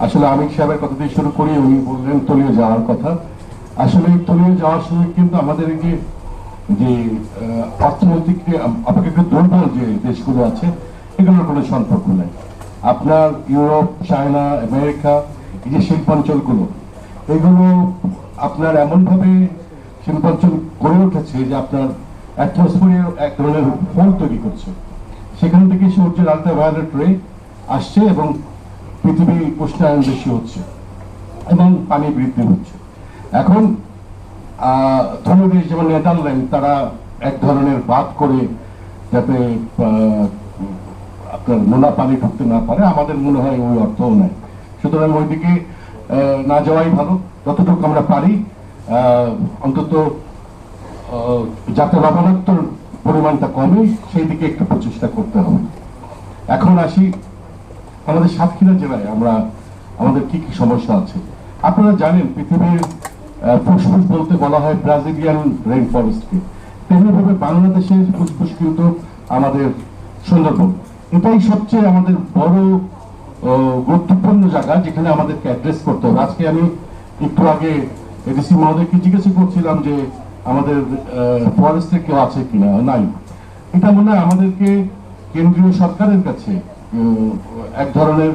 আসলে আমির সাহেবের কথা দিয়ে শুরু করি, উনি বললেন তলীয় যাওয়ার কথা। আসলে তলীয় যাওয়ার সময় কিন্তু আমাদের এই যে অর্থনৈতিক অপেক্ষাকৃত দুর্বল যে দেশগুলো আছে এগুলোর কোনো সম্পর্ক নাই। আপনার ইউরোপ, চায়না, আমেরিকা, এই যে শিল্পাঞ্চলগুলো, এগুলো আপনার এমনভাবে শিল্পাঞ্চল গড়ে উঠেছে যে আপনার অ্যাটমসফিয়ার এক ধরনের ফল তৈরি করছে। সেখান থেকে সূর্যের আল্ট্রাভায়োলেট রে আসছে এবং পৃথিবী উষ্ণায়ন বেশি হচ্ছে এবং পানি বৃদ্ধি হচ্ছে। এখন ধনী দেশ যেমন নেদারল্যান্ড, তারা এক ধরনের বাদ করে যাতে আপনার নোনা পানি ঢুকতে না পারে, আমাদের মনে হয় ওই অর্থও নাই। সুতরাং ওইদিকে না যাওয়াই ভালো। যতটুকু আমরা পারি অন্তত যাতে লবণাক্তর পরিমাণটা কমে সেই দিকে একটু প্রচেষ্টা করতে হবে। এখন আসি আমাদের সাতক্ষীরা জেলায় আমাদের কি কি সমস্যা আছে। আপনারা জানেন পৃথিবীর ফুসফুস বলতে বলা হয় ব্রাজিলিয়ান রেইন ফরেস্টকে, তেমনিভাবে বাংলাদেশের ফুসফুস কিন্তু আমাদের সুন্দরবন। এটাই সবচেয়ে আমাদের বড় গুরুত্বপূর্ণ জায়গা যেখানে আমাদেরকে অ্যাড্রেস করতে হবে। আজকে আমি একটু আগে এডিসি মহোদয়কে জিজ্ঞাসা করছিলাম যে আমাদের ফরেস্টে কেউ আছে কিনা, নাই। এটা মনে হয় আমাদেরকে কেন্দ্রীয় সরকারের কাছে এক ধরনের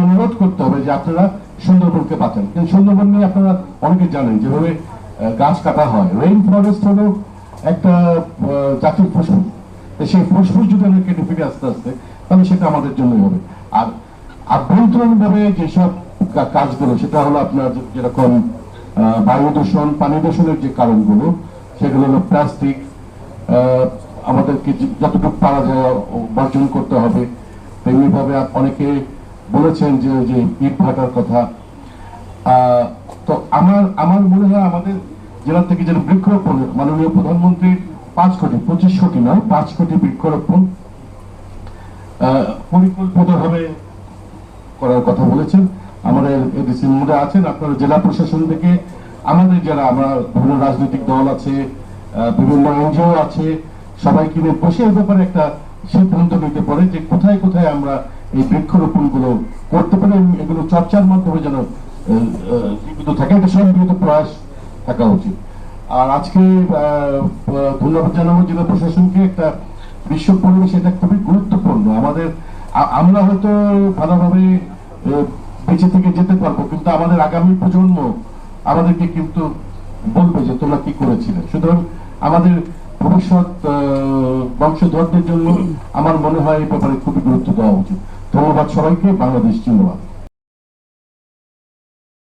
অনুরোধ করতে হবে যে আপনারা সুন্দরবনকে বাঁচান। কিন্তু সুন্দরবন নিয়ে আপনারা অনেকে জানেন যেভাবে গাছ কাটা হয়। রেইন ফরেস্ট হলো একটা জাতির ফুসফুস, সেই ফুসফুস যদি আমরা কেটে ফিরে আস্তে আস্তে, তাহলে সেটা আমাদের জন্যই হবে। আর আভ্যন্তরীণ ভাবে যেসব কাজগুলো, সেটা হলো আপনার যেরকম বায়ু দূষণ, পানি দূষণের যে কারণগুলো, সেগুলো হলো প্লাস্টিক, আমাদেরকে যতটুকু পারা যায় বর্জন করতে হবে। তেমনিভাবে অনেকে বলেছেন যে ইট ভাটার কথা। তো আমার মনে হয় আমাদের জেলা থেকে যেন বৃক্ষরোপণ, মাননীয় প্রধানমন্ত্রীর 5 কোটি 25 কোটি নয় 5 কোটি বৃক্ষরোপণ পরিকল্পিতভাবে করার কথা বলেছেন। আমাদের এডিসি মহোদয় আছেন, আপনারা জেলা প্রশাসন থেকে আমাদের যারা আমরা বিভিন্ন রাজনৈতিক দল আছে, বিভিন্ন এনজিও আছে, সবাইকে নিয়ে বসে এর ব্যাপারে একটা সিদ্ধান্ত নিতে পারে যে কোথায় কোথায় আমরা এই বৃক্ষরোপণ গুলো করতে পারি। এগুলো চর্চার মাধ্যমে যেন জীবিত থাকে, একটা সম্মিলিত প্রয়াস থাকা উচিত। আর আজকে ধন্যবাদ জানাবো জেলা প্রশাসনকে। একটা বিশ্ব পরিবেশ এটা খুবই গুরুত্বপূর্ণ। আমরা হয়তো ভালোভাবে বেঁচে থেকে যেতে পারবো, কিন্তু আমাদের আগামী প্রজন্ম আমাদেরকে কিন্তু বলবে যে তোমরা কি করেছিলে। সুতরাং আমাদের ভবিষ্যৎ বংশধরদের জন্য আমার মনে হয় এই ব্যাপারে খুবই গুরুত্ব দেওয়া উচিত। ধন্যবাদ সবাইকে। বাংলাদেশ জিন্দাবাদ।